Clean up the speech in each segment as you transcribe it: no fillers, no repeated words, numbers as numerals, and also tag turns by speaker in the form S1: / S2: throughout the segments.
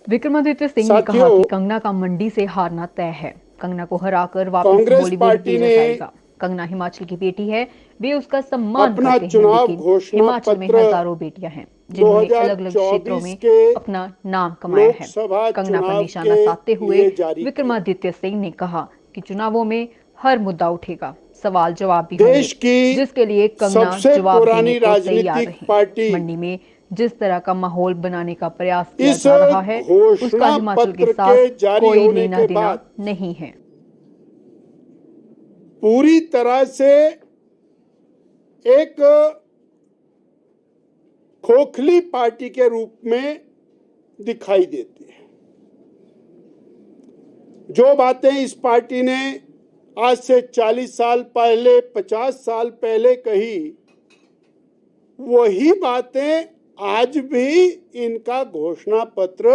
S1: विक्रमादित्य सिंह ने कहा कि कंगना का मंडी से हारना तय है। कंगना को हराकर वापस
S2: कांग्रेस
S1: बॉलीवुड
S2: पार्टी
S1: भेजा
S2: ने
S1: जाएगा। कंगना हिमाचल की बेटी है, वे उसका सम्मान
S2: अपना
S1: करते हैं,
S2: चुनाव
S1: लेकिन
S2: घोषणा
S1: हिमाचल में
S2: पत्र
S1: हजारों बेटियां हैं जिन्होंने अलग अलग क्षेत्रों
S2: 2024
S1: में
S2: के
S1: अपना नाम कमाया है।
S2: लोकसभा
S1: कंगना पर
S2: चुनाव
S1: निशाना
S2: के
S1: साधते हुए
S2: लिए जारी किया।
S1: विक्रमादित्य सिंह ने कहा कि चुनावों में हर मुद्दा उठेगा, सवाल जवाब भी होंगे,
S2: देश की
S1: जिसके लिए कंगना
S2: सबसे
S1: जवाब देने
S2: पुरानी
S1: को तैयार
S2: राजनीतिक
S1: रही।
S2: पार्टी
S1: मंडी में जिस तरह का माहौल बनाने का प्रयास किया
S2: इस
S1: जा रहा है, उसका
S2: घोषणा
S1: हिमाचल के
S2: पत्र
S1: साथ
S2: के जारी
S1: कोई
S2: होने
S1: लेना
S2: के
S1: देना
S2: बाद
S1: नहीं है।
S2: पूरी तरह से एक खोखली पार्टी के रूप में दिखाई देती है। जो बातें इस पार्टी ने आज से 40 साल पहले, 50 साल पहले कही, वही बातें आज भी इनका घोषणा पत्र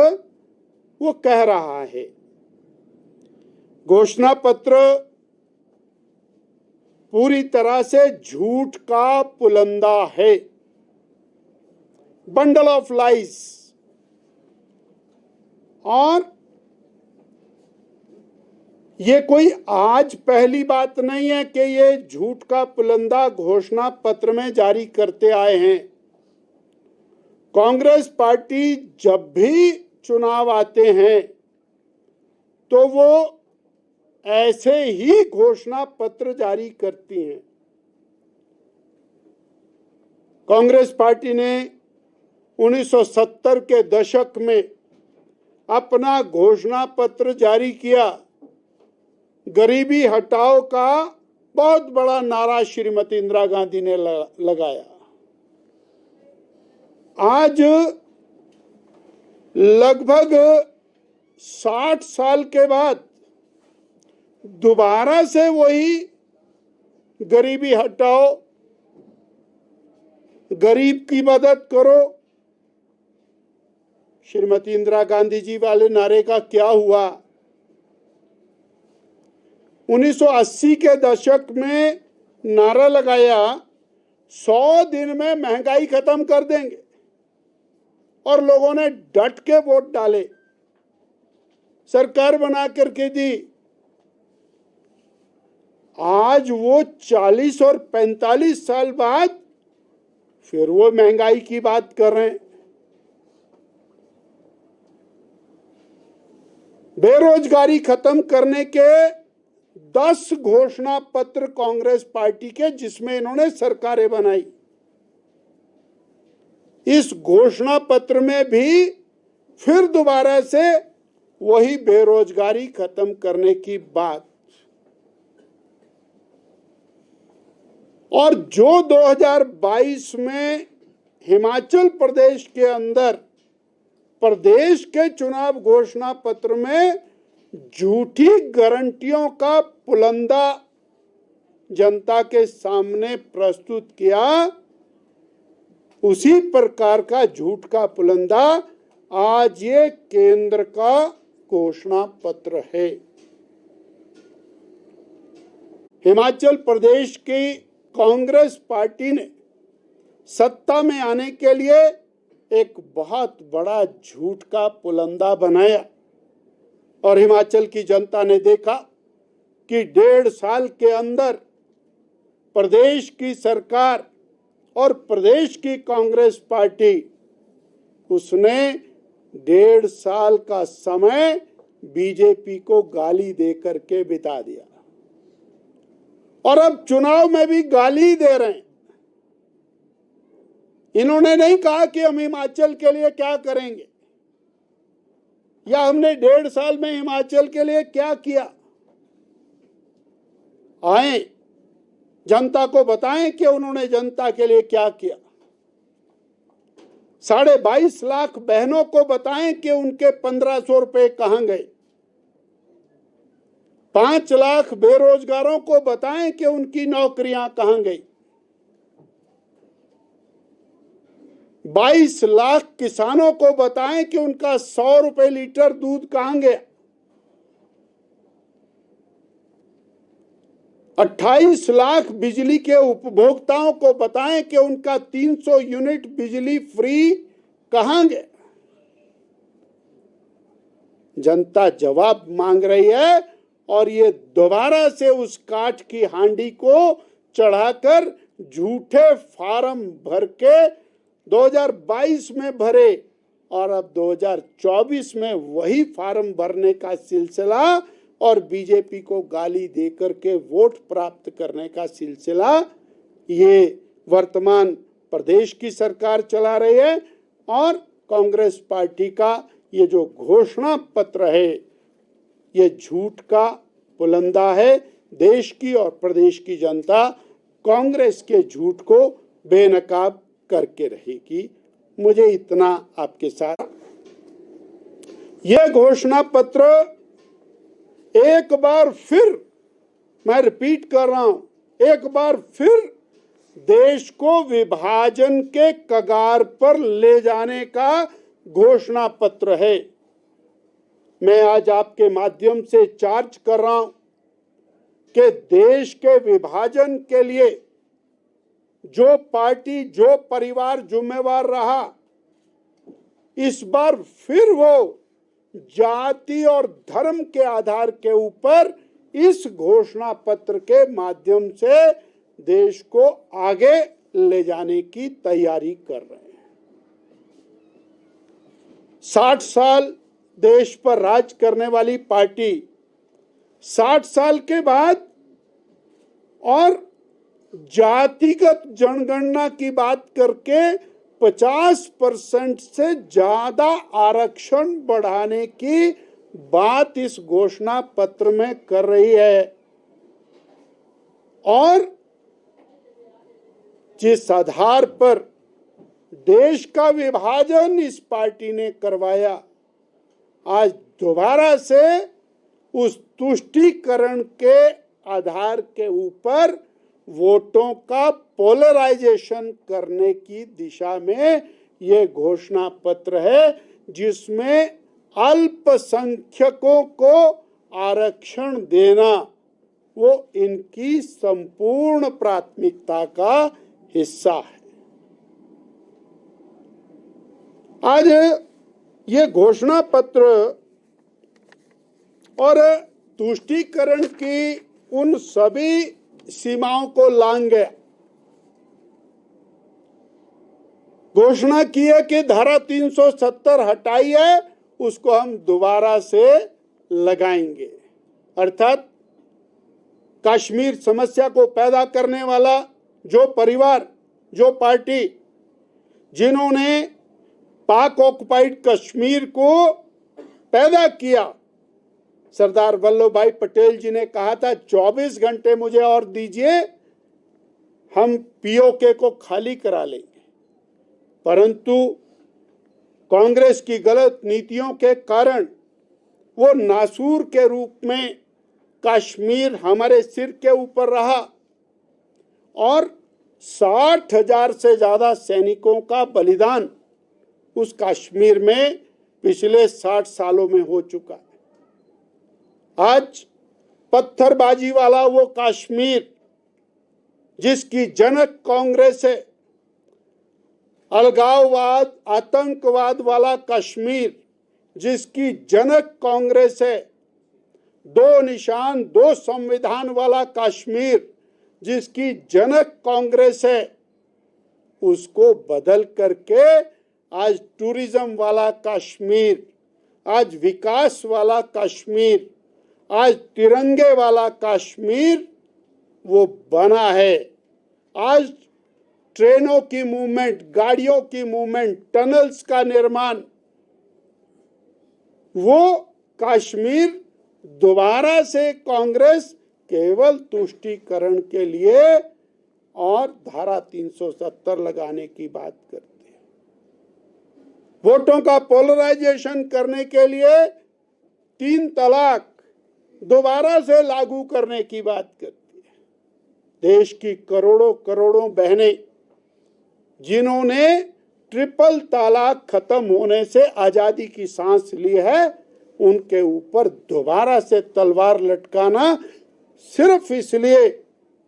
S2: वो कह रहा है। घोषणा पत्र पूरी तरह से झूठ का पुलंदा है, बंडल ऑफ लाइज। और ये कोई आज पहली बात नहीं है कि ये झूठ का पुलंदा घोषणा पत्र में जारी करते आए हैं। कांग्रेस पार्टी जब भी चुनाव आते हैं तो वो ऐसे ही घोषणा पत्र जारी करती हैं। कांग्रेस पार्टी ने 1970 के दशक में अपना घोषणा पत्र जारी किया। गरीबी हटाओ का बहुत बड़ा नारा श्रीमती इंदिरा गांधी ने लगाया। आज लगभग 60 साल के बाद दोबारा से वही गरीबी हटाओ, गरीब की मदद करो, श्रीमती इंदिरा गांधी जी वाले नारे का क्या हुआ? 1980 के दशक में नारा लगाया, 100 दिन में महंगाई खत्म कर देंगे, और लोगों ने डट के वोट डाले, सरकार बना करके दी। आज वो 40 और 45 साल बाद फिर वो महंगाई की बात कर रहे हैं। बेरोजगारी खत्म करने के 10 घोषणा पत्र कांग्रेस पार्टी के, जिसमें इन्होंने सरकारें बनाई। इस घोषणा पत्र में भी फिर दोबारा से वही बेरोजगारी खत्म करने की बात। और जो 2022 में हिमाचल प्रदेश के अंदर प्रदेश के चुनाव घोषणा पत्र में झूठी गारंटियों का पुलंदा जनता के सामने प्रस्तुत किया, उसी प्रकार का झूठ का पुलंदा आज ये केंद्र का घोषणा पत्र है। हिमाचल प्रदेश की कांग्रेस पार्टी ने सत्ता में आने के लिए एक बहुत बड़ा झूठ का पुलंदा बनाया, और हिमाचल की जनता ने देखा कि 1.5 साल के अंदर प्रदेश की सरकार और प्रदेश की कांग्रेस पार्टी, उसने 1.5 साल का समय बीजेपी को गाली दे करके बिता दिया, और अब चुनाव में भी गाली दे रहे हैं। इन्होंने नहीं कहा कि हम हिमाचल के लिए क्या करेंगे, या हमने 1.5 साल में हिमाचल के लिए क्या किया। आए जनता को बताएं कि उन्होंने जनता के लिए क्या किया। 22.5 लाख बहनों को बताएं कि उनके 1500 रुपए कहां गए। 5 लाख बेरोजगारों को बताएं कि उनकी नौकरियां कहां गई। 22 लाख किसानों को बताएं कि उनका 100 रुपए लीटर दूध कहां गया। 28 लाख बिजली के उपभोक्ताओं को बताएं कि उनका 300 यूनिट बिजली फ्री कहां गया। जनता जवाब मांग रही है और ये दोबारा से उस काठ की हांडी को चढ़ाकर झूठे फार्म भर के 2022 में भरे और अब 2024 में वही फार्म भरने का सिलसिला और बीजेपी को गाली देकर के वोट प्राप्त करने का सिलसिला ये वर्तमान प्रदेश की सरकार चला रही है। और कांग्रेस पार्टी का ये जो घोषणा पत्र है ये झूठ का पुलंदा है। देश की और प्रदेश की जनता कांग्रेस के झूठ को बेनकाब करके रहेगी। मुझे इतना आपके साथ, यह घोषणा पत्र एक बार फिर, मैं रिपीट कर रहा हूं, एक बार फिर देश को विभाजन के कगार पर ले जाने का घोषणा पत्र है। मैं आज आपके माध्यम से चार्ज कर रहा हूं कि देश के विभाजन के लिए जो पार्टी, जो परिवार जिम्मेवार रहा, इस बार फिर वो जाति और धर्म के आधार के ऊपर इस घोषणा पत्र के माध्यम से देश को आगे ले जाने की तैयारी कर रहे हैं। 60 साल देश पर राज करने वाली पार्टी 60 साल के बाद और जातिगत जनगणना की बात करके 50% से ज्यादा आरक्षण बढ़ाने की बात इस घोषणा पत्र में कर रही है। और जिस आधार पर देश का विभाजन इस पार्टी ने करवाया, आज दोबारा से उस तुष्टीकरण के आधार के ऊपर वोटों का पोलराइजेशन करने की दिशा में ये घोषणा पत्र है, जिसमें अल्पसंख्यकों को आरक्षण देना वो इनकी संपूर्ण प्राथमिकता का हिस्सा है। आज ये घोषणा पत्र और तुष्टीकरण की उन सभी सीमाओं को लांघ गया। घोषणा की है कि धारा 370 हटाई है, उसको हम दोबारा से लगाएंगे। अर्थात कश्मीर समस्या को पैदा करने वाला जो परिवार, जो पार्टी, जिन्होंने पाक ऑक्युपाइड कश्मीर को पैदा किया, सरदार वल्लभ भाई पटेल जी ने कहा था 24 घंटे मुझे और दीजिए, हम पीओके को खाली करा लेंगे। परंतु कांग्रेस की गलत नीतियों के कारण वो नासूर के रूप में कश्मीर हमारे सिर के ऊपर रहा और 60,000 से ज्यादा सैनिकों का बलिदान उस कश्मीर में पिछले 60 सालों में हो चुका है। आज पत्थरबाजी वाला वो कश्मीर जिसकी जनक कांग्रेस है, अलगाववाद, आतंकवाद वाला कश्मीर जिसकी जनक कांग्रेस है, दो निशान दो संविधान वाला कश्मीर जिसकी जनक कांग्रेस है, उसको बदल करके आज टूरिज्म वाला कश्मीर, आज विकास वाला कश्मीर, आज तिरंगे वाला कश्मीर वो बना है। आज ट्रेनों की मूवमेंट, गाड़ियों की मूवमेंट, टनल्स का निर्माण, वो कश्मीर दोबारा से कांग्रेस केवल तुष्टीकरण के लिए और धारा 370 लगाने की बात करती है। वोटों का पोलराइजेशन करने के लिए 3 तलाक दोबारा से लागू करने की बात करती है। देश की करोड़ों करोड़ों बहनें जिन्होंने ट्रिपल तलाक खत्म होने से आजादी की सांस ली है, उनके ऊपर दोबारा से तलवार लटकाना सिर्फ इसलिए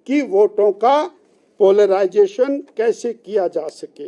S2: कि वोटों का पोलराइजेशन कैसे किया जा सके।